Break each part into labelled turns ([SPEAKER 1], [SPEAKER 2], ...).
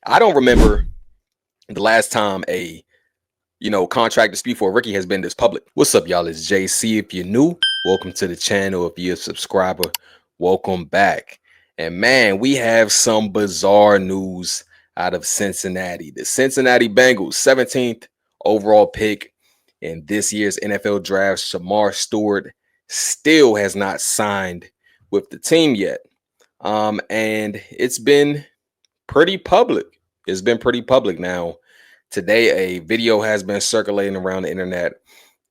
[SPEAKER 1] I don't remember the last time a contract dispute for a rookie has been this public. What's up, y'all? It's JC. If you're new, welcome to the channel. If you're a subscriber, welcome back. And man, we have some bizarre news out of Cincinnati. The Cincinnati Bengals, 17th overall pick in this year's NFL draft, Shemar Stewart, still has not signed with the team yet. And it's been pretty public. It's been pretty public now. Today, a video has been circulating around the internet,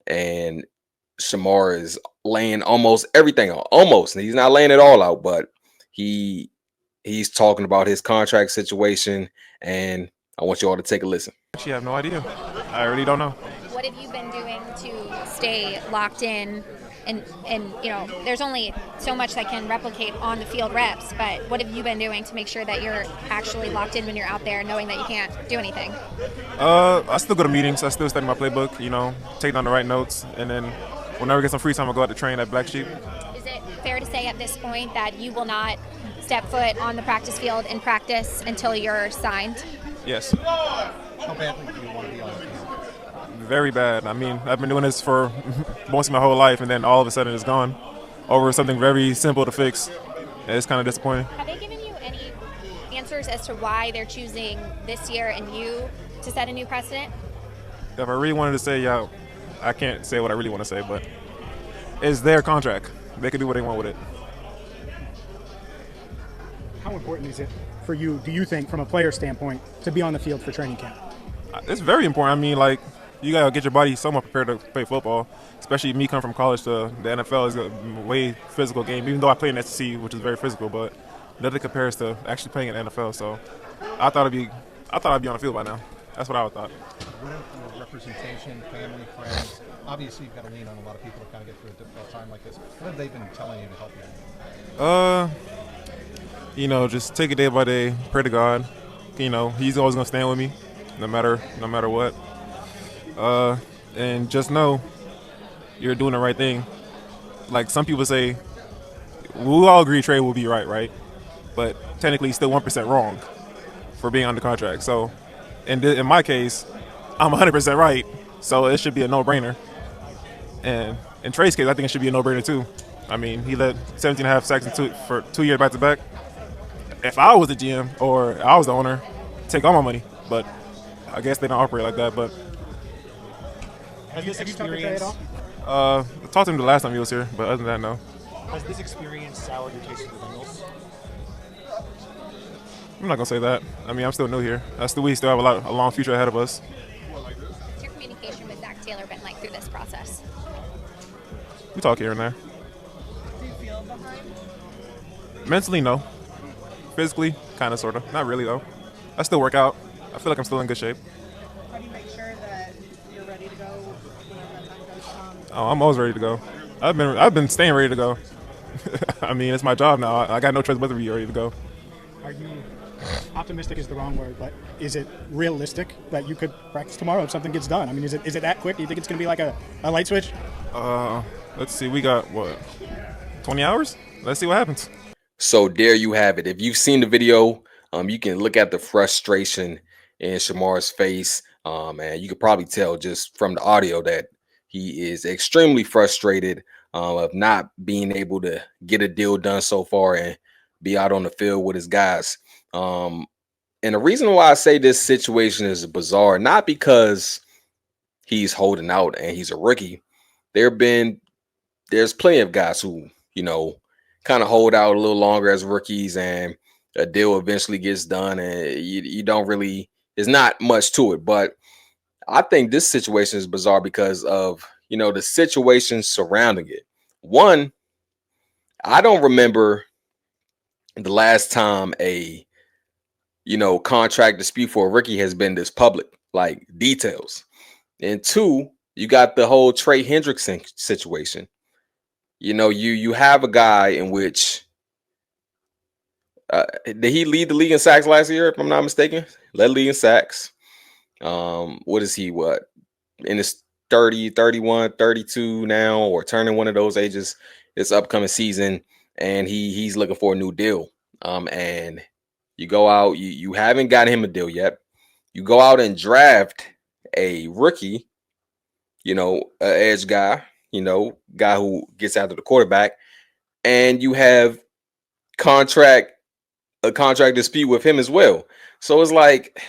[SPEAKER 1] and Shemar is laying almost everything out. Almost, he's not laying it all out, but he's talking about his contract situation, and I want you all to take a listen.
[SPEAKER 2] Actually, I have no idea. I really don't know.
[SPEAKER 3] What have you been doing to stay locked in? And there's only so much that can replicate on the field reps, but what have you been doing to make sure that you're actually locked in when you're out there, knowing that you can't do anything?
[SPEAKER 2] I still go to meetings. I still study my playbook, take down the right notes, and then whenever I get some free time, I go out to train at Black Sheep.
[SPEAKER 3] Is it fair to say at this point that you will not step foot on the practice field in practice until you're signed?
[SPEAKER 2] Yes.
[SPEAKER 4] How badly do you want to be on the field?
[SPEAKER 2] Very bad. I mean, I've been doing this for most of my whole life, and then all of a sudden it's gone over something very simple to fix. It's kind of disappointing.
[SPEAKER 3] Have they given you any answers as to why they're choosing this year and you to set a new precedent?
[SPEAKER 2] If I really wanted to say, yeah, I can't say what I really want to say, but it's their contract. They can do what they want with it.
[SPEAKER 4] How important is it for you, do you think, from a player standpoint, to be on the field for training camp?
[SPEAKER 2] It's very important. I mean, you got to get your body somewhat prepared to play football, especially me coming from college to the NFL is a way physical game, even though I play in SEC, which is very physical, but nothing compares to actually playing in the NFL. So I thought I'd be on the field by now. That's what I thought.
[SPEAKER 4] What are your representation, family, friends? Obviously, you've got to lean on a lot of people to kind of get through a difficult time like this. What have they been telling you to help you?
[SPEAKER 2] Just take it day by day, pray to God. He's always going to stand with me, no matter what. And just know you're doing the right thing. Like some people say, we all agree Trey will be right? But technically, he's still 1% wrong for being under contract. So, in my case, I'm 100% right. So it should be a no-brainer. And in Trey's case, I think it should be a no-brainer too. I mean, he led 17.5 sacks for 2 years back-to-back. If I was the GM or I was the owner, take all my money. But I guess they don't operate like that. But
[SPEAKER 4] Have you talked to Trey at all?
[SPEAKER 2] I talked to him the last time he was here, but other than that, no.
[SPEAKER 5] Has this experience soured your taste of the Bengals?
[SPEAKER 2] I'm not gonna say that. I mean, I'm still new here. We still have a long future ahead of us.
[SPEAKER 3] What's your communication with Zach Taylor been like through this process?
[SPEAKER 2] We talk here and there.
[SPEAKER 6] Do you feel behind?
[SPEAKER 2] Mentally, no. Physically, kind of, sort of. Not really though. I still work out. I feel like I'm still in good shape.
[SPEAKER 6] How do you make sure that you're ready to go when that time does come?
[SPEAKER 2] Oh, I'm always ready to go. I've been staying ready to go. I mean, it's my job now. I got no choice but to be ready to go.
[SPEAKER 4] Are you optimistic is the wrong word, but is it realistic that you could practice tomorrow if something gets done? I mean, is it that quick? Do you think it's going to be like a light switch?
[SPEAKER 2] Let's see. We got, 20 hours? Let's see what happens.
[SPEAKER 1] So there you have it. If you've seen the video, you can look at the frustration in Shemar's face, and you could probably tell just from the audio that he is extremely frustrated of not being able to get a deal done so far and be out on the field with his guys. And the reason why I say this situation is bizarre, not because he's holding out and he's a rookie. There's plenty of guys who, kind of hold out a little longer as rookies and a deal eventually gets done and you don't really, there's not much to it. But I think this situation is bizarre because of, the situation surrounding it. One, I don't remember the last time a contract dispute for a rookie has been this public, like details. And two, you got the whole Trey Hendrickson situation. You have a guy in which did he lead the league in sacks last year, if I'm not mistaken? Led the league in sacks. What is he? What in his 30, 31, 32 now, or turning one of those ages this upcoming season, and he's looking for a new deal. And You go out, you haven't got him a deal yet. You go out and draft a rookie, a edge guy, guy who gets after the quarterback, and you have contract a contract dispute with him as well. So it's like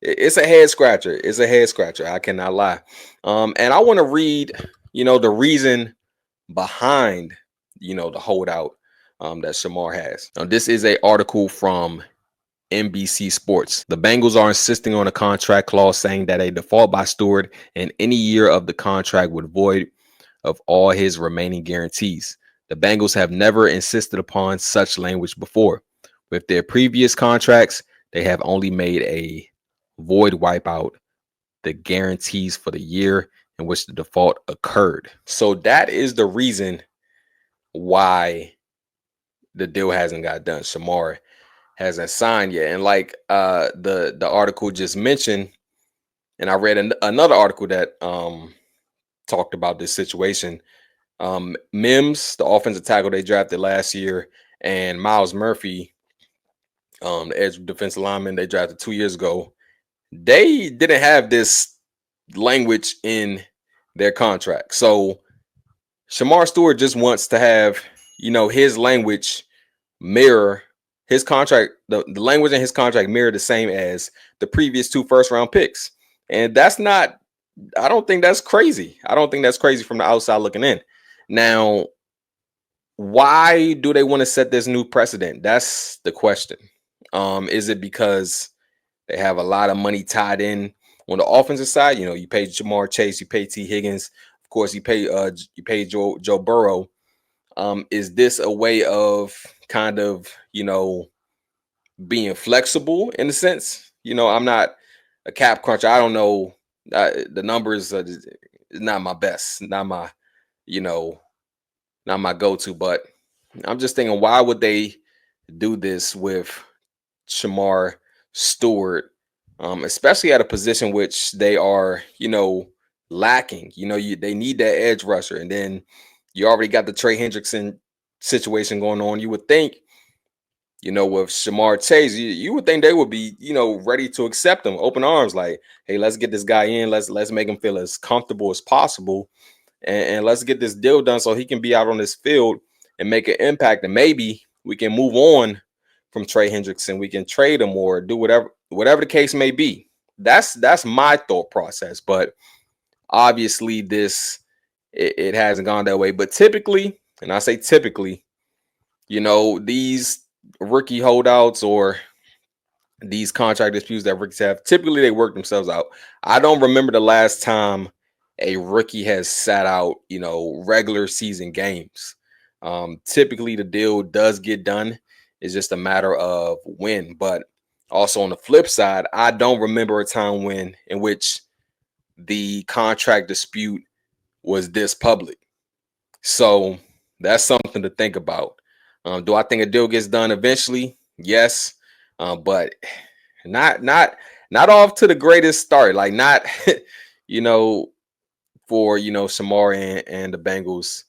[SPEAKER 1] it's a head scratcher. It's a head scratcher. I cannot lie. And I want to read, the reason behind, the holdout that Shemar has. Now, this is a article from NBC Sports. The Bengals are insisting on a contract clause saying that a default by Stewart in any year of the contract would void of all his remaining guarantees. The Bengals have never insisted upon such language before. With their previous contracts, they have only made a void wipe out the guarantees for the year in which the default occurred. So that is the reason why the deal hasn't got done. Shemar hasn't signed yet. And like the article just mentioned, and I read another article that talked about this situation. Mims, the offensive tackle they drafted last year, and Miles Murphy, the edge defensive lineman they drafted 2 years ago, they didn't have this language in their contract. So Shemar Stewart just wants to have, his language mirror his contract, the language in his contract mirror the same as the previous 2 first-round picks. And that's not, I don't think that's crazy. I don't think that's crazy from the outside looking in. Now, why do they want to set this new precedent? That's the question. Is it because they have a lot of money tied in on the offensive side? You pay Jamar Chase, you pay T. Higgins, of course, you pay Joe Burrow. Is this a way of kind of, being flexible in a sense? I'm not a cap cruncher. I don't know. The numbers are not my best, not my, not my go-to, but I'm just thinking, why would they do this with Shemar Stewart, especially at a position which they are, lacking? They need that edge rusher, and then you already got the Trey Hendrickson situation going on. You would think, with Jamar Chase, you would think they would be, ready to accept him, open arms, like, hey, let's get this guy in. Let's make him feel as comfortable as possible, and let's get this deal done so he can be out on this field and make an impact. And maybe we can move on from Trey Hendrickson. We can trade him or do whatever the case may be. That's my thought process. But obviously, it hasn't gone that way. But typically, and I say typically, these rookie holdouts or these contract disputes that rookies have, typically they work themselves out. I don't remember the last time a rookie has sat out, regular season games. Typically the deal does get done. It's just a matter of when. But also on the flip side, I don't remember a time in which the contract dispute was this public. So that's something to think about. Do I think a deal gets done eventually? Yes, but not off to the greatest start. Like not, for Shemar and the Bengals,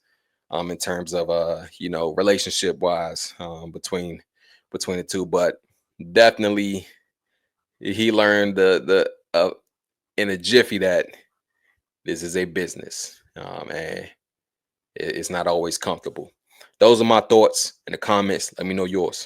[SPEAKER 1] in terms of relationship wise, between the two. But definitely, he learned the in a jiffy that this is a business, and it's not always comfortable. Those are my thoughts in the comments. Let me know yours.